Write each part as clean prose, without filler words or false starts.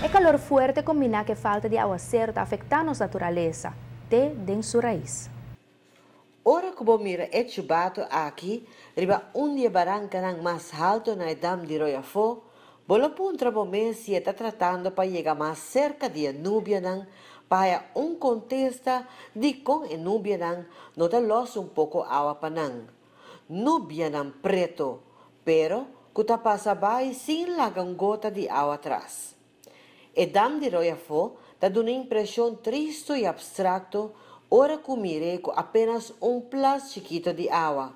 El calor fuerte combina que falta de aguacero está afectando a natureza de su raíz. Ora que vou mira é chubato aqui, riba dia barranca nang mais alto na dam de Royafo, bolo puntra bome se está tratando para chegar mais cerca de Núbia nang, para contesta de com Núbia nang, nota los pouco água panang. Núbia nang preto, pero kuta passa vai sem lagang gota de água atrás. E dam de Royafo dá uma impressão triste e abstracto. Ora que mirei com apenas plus chiquito de água.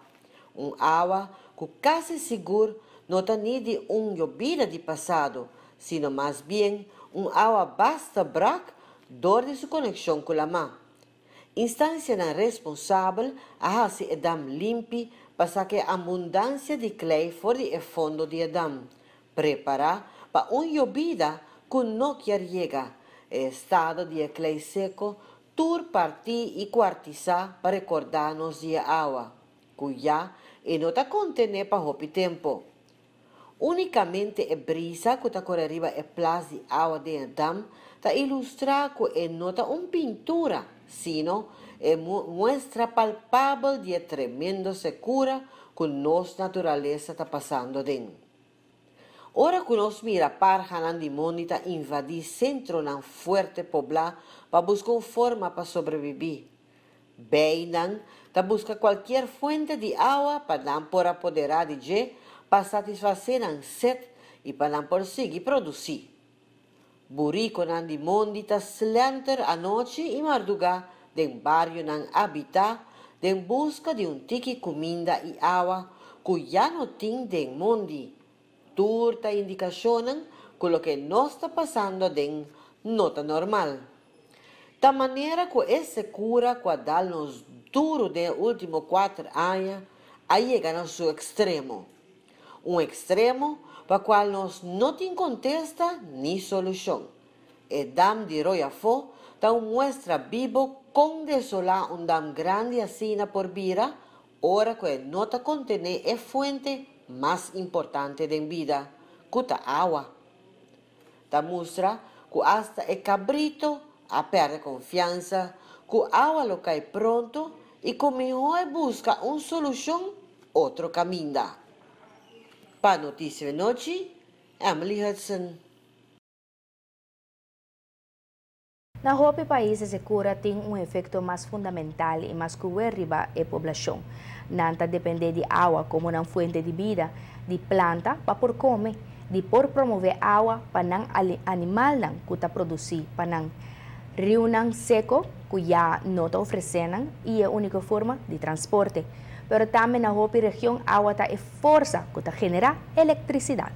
Água que quase seguro não tem nem de llovida de passado, sino mais bem água basta brac dor de sua conexão com a mar. Instância não responsável a se edam limpi para que a abundância de clay for de fundo de edam. Preparar para llovida que não quer chegar. Estado de clay seco tur partir e quartizar para recordar-nos de água, cuya e não está contendo para o tempo. Unicamente a brisa que está correriva e plas de água de dam está ilustrar que é não está pintura, sino é mostra palpável de tremendo secura que nossa natureza está passando dentro. Ora que nós mira parja de monita invadir centro nan fuerte poblado para buscar forma para sobreviver. Bem ta busca qualquer fuente de água para não por apoderar de je para satisfazer nan sede e para não por seguir produzir. Burico nan de monita slenter a noite e madrugada den barrio nan habitar den busca de tiki comida e água que já não tem den mondi. Turta indicacionan que lo que nos está pasando den nota normal. Da maneira que essa cura que dá-nos duro de últimos 4 anos, aí chega no seu extremo. Extremo para o qual nós não tem contesta nem solução. E dam de Royafo dá mostra vivo com desolar dam grande assim por vira, ora que nota contene é fonte mais importante da vida, que a água. Da mostra que hasta é cabrito a perder confiança, que a água lo cai pronto e que melhor busca uma solução, outro caminho. Para Notícia de Noite, Emily Hudson. Na roupa países a cura tem efeito mais fundamental e mais cruel para a população. Não depende de água como uma fonte de vida, de planta para por comer, de por promover água para não animal que está produzir, para não rio seco que já não está oferecendo e é a única forma de transporte. Mas também na roupa região água está é força que está genera eletricidade.